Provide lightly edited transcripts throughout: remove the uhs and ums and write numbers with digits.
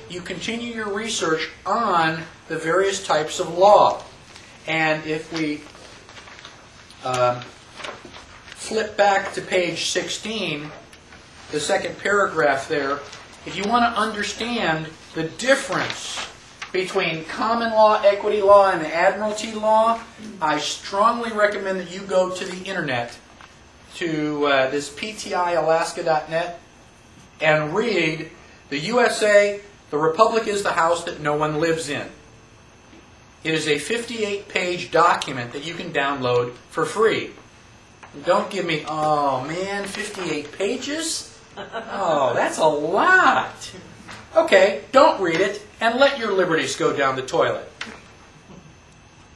you continue your research on the various types of law. And if we flip back to page 16, the second paragraph there, if you want to understand the difference between common law, equity law, and admiralty law, I strongly recommend that you go to the internet, to this ptialaska.net, and read the USA, the Republic is the house that no one lives in. It is a 58-page document that you can download for free. Don't give me, oh man, 58 pages? Oh, that's a lot. Okay, don't read it and let your liberties go down the toilet.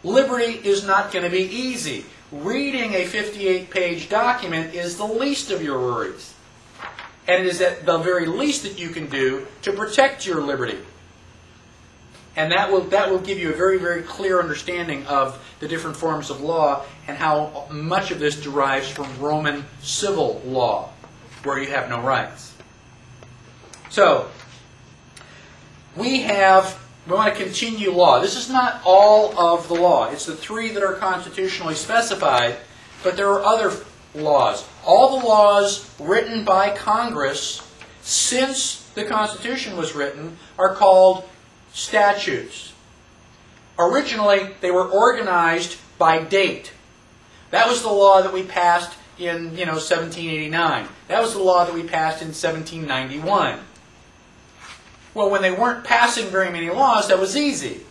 Liberty is not going to be easy. Reading a 58-page document is the least of your worries. And it is at the very least that you can do to protect your liberty. And that will give you a very, very clear understanding of the different forms of law and how much of this derives from Roman civil law, where you have no rights. So, we want to continue law. This is not all of the law. It's the three that are constitutionally specified, but there are other laws. All the laws written by Congress since the Constitution was written are called statutes. Originally, they were organized by date. That was the law that we passed in 1789. That was the law that we passed in 1791. Well, when they weren't passing very many laws, that was easy.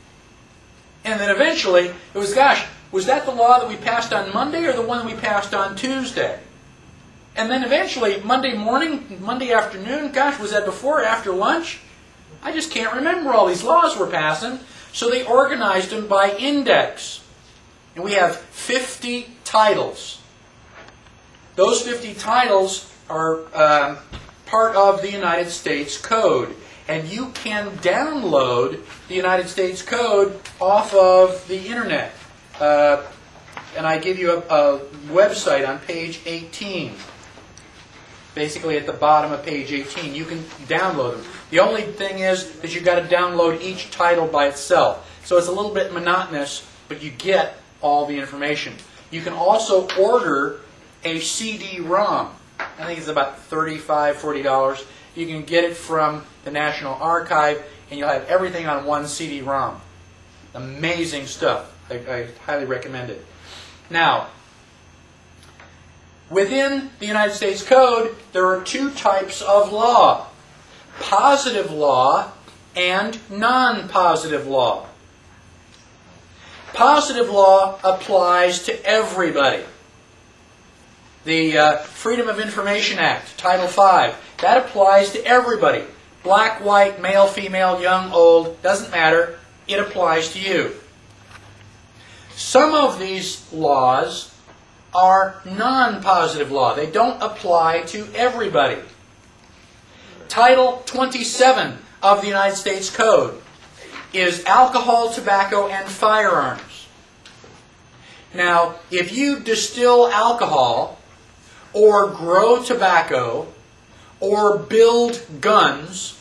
And then eventually, it was, gosh, was that the law that we passed on Monday or the one that we passed on Tuesday? And then eventually, Monday morning, Monday afternoon, gosh, was that before or after lunch? I just can't remember all these laws we're passing. So they organized them by index. And we have 50 titles. Those 50 titles are part of the United States Code. And you can download the United States Code off of the internet. And I give you a website on page 18. Basically at the bottom of page 18. You can download them. The only thing is that you've got to download each title by itself. So it's a little bit monotonous, but you get all the information. You can also order a CD-ROM. I think it's about $35, $40. You can get it from the National Archive, and you'll have everything on one CD-ROM. Amazing stuff. I highly recommend it. Now, within the United States Code, there are two types of law. Positive law and non-positive law. Positive law applies to everybody. The Freedom of Information Act, Title V, that applies to everybody. Black, white, male, female, young, old, doesn't matter. It applies to you. Some of these laws are non-positive law. They don't apply to everybody. Title 27 of the United States Code is alcohol, tobacco, and firearms. Now, if you distill alcohol, or grow tobacco, or build guns,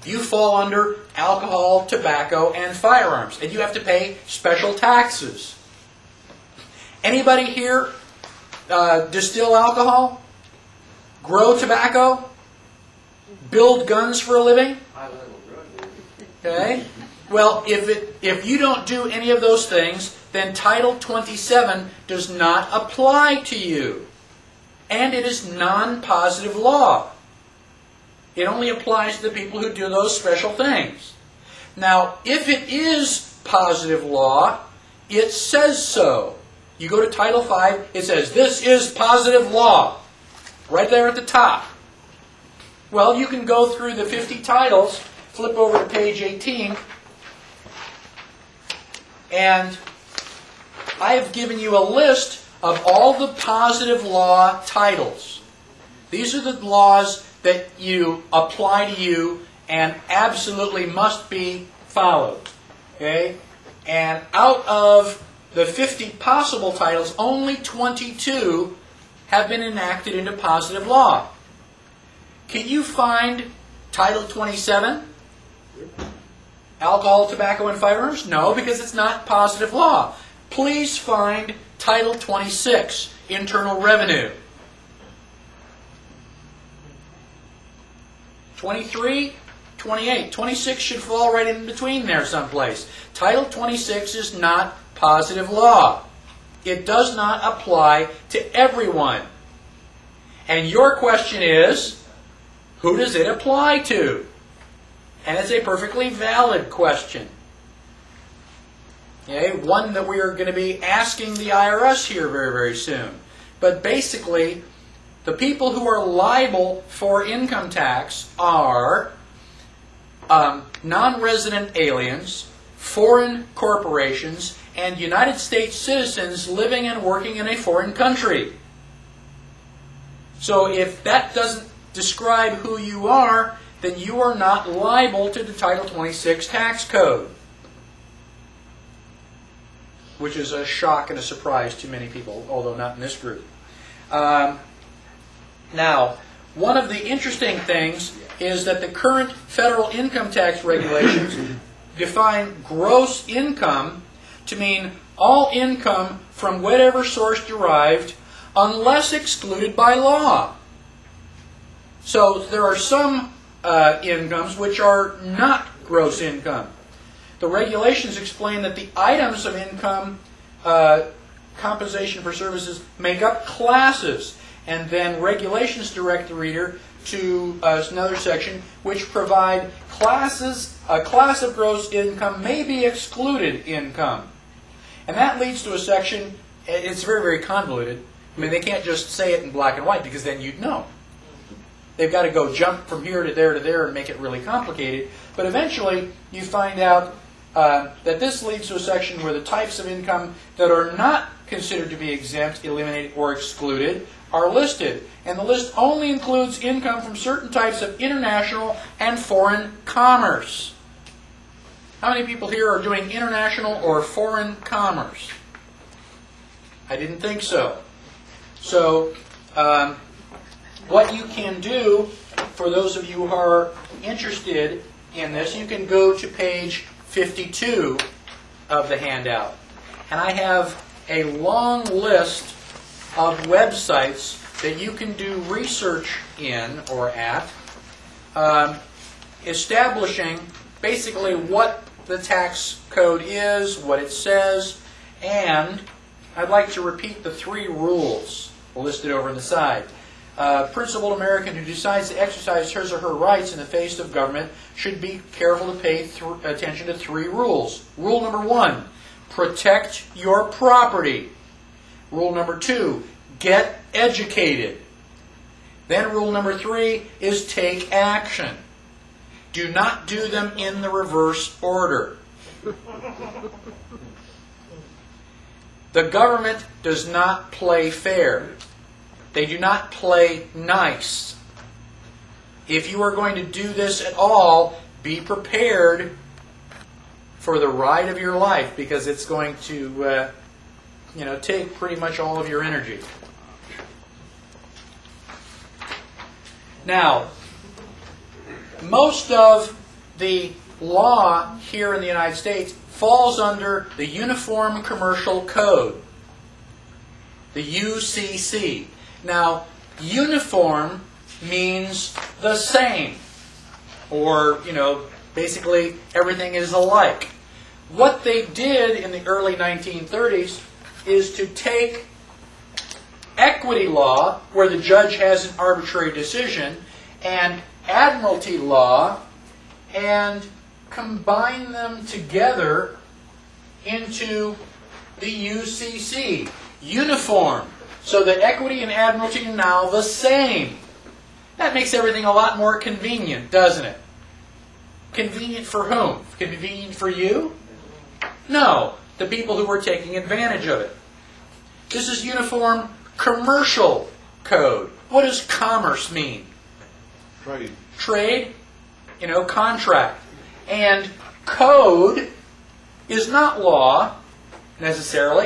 you fall under alcohol, tobacco, and firearms. And you have to pay special taxes. Anybody here distill alcohol? Grow tobacco? Build guns for a living? Okay. Well, if you don't do any of those things, then Title 27 does not apply to you. And it is non-positive law. It only applies to the people who do those special things. Now, if it is positive law, it says so. You go to Title V, it says, this is positive law. Right there at the top. Well, you can go through the 50 titles, flip over to page 18, and I have given you a list of all the positive law titles. These are the laws that you apply to you and absolutely must be followed. Okay? And out of the 50 possible titles, only 22 have been enacted into positive law. Can you find Title 27? Alcohol, tobacco, and firearms? No, because it's not positive law. Please find Title 26, Internal Revenue. 23, 28. 26 should fall right in between there someplace. Title 26 is not positive law. It does not apply to everyone. And your question is, who does it apply to? And it's a perfectly valid question. Okay, one that we are going to be asking the IRS here very, very soon. But basically, the people who are liable for income tax are non-resident aliens, foreign corporations, and United States citizens living and working in a foreign country. So if that doesn't describe who you are, then you are not liable to the Title 26 tax code. Which is a shock and a surprise to many people, although not in this group. Now, one of the interesting things is that the current federal income tax regulations define gross income to mean all income from whatever source derived unless excluded by law. So there are some incomes which are not gross income. The regulations explain that the items of income compensation for services make up classes, and then regulations direct the reader to another section which provide classes. A class of gross income may be excluded income. And that leads to a section, it's very, very convoluted. I mean, they can't just say it in black and white because then you'd know. They've got to go jump from here to there and make it really complicated. But eventually, you find out that this leads to a section where the types of income that are not considered to be exempt, eliminated, or excluded are listed. And the list only includes income from certain types of international and foreign commerce. How many people here are doing international or foreign commerce? I didn't think so. So, what you can do, for those of you who are interested in this, you can go to page 52 of the handout. And I have a long list of websites that you can do research in or at, establishing basically what the tax code is, what it says, and I'd like to repeat the 3 rules listed over on the side. Principled American who decides to exercise his or her rights in the face of government should be careful to pay attention to 3 rules. Rule number 1, protect your property. Rule number 2, get educated. Then rule number 3 is take action. Do not do them in the reverse order. The government does not play fair. They do not play nice. If you are going to do this at all, be prepared for the ride of your life, because it's going to take pretty much all of your energy. Now, most of the law here in the United States falls under the Uniform Commercial Code, the UCC. Now, uniform means the same, or, basically everything is alike. What they did in the early 1930s is to take equity law, where the judge has an arbitrary decision, and admiralty law, and combine them together into the UCC, uniform. So that equity and admiralty are now the same. That makes everything a lot more convenient, doesn't it? Convenient for whom? Convenient for you? No, the people who were taking advantage of it. This is Uniform Commercial Code. What does commerce mean? Trade. Trade, contract. And code is not law, necessarily.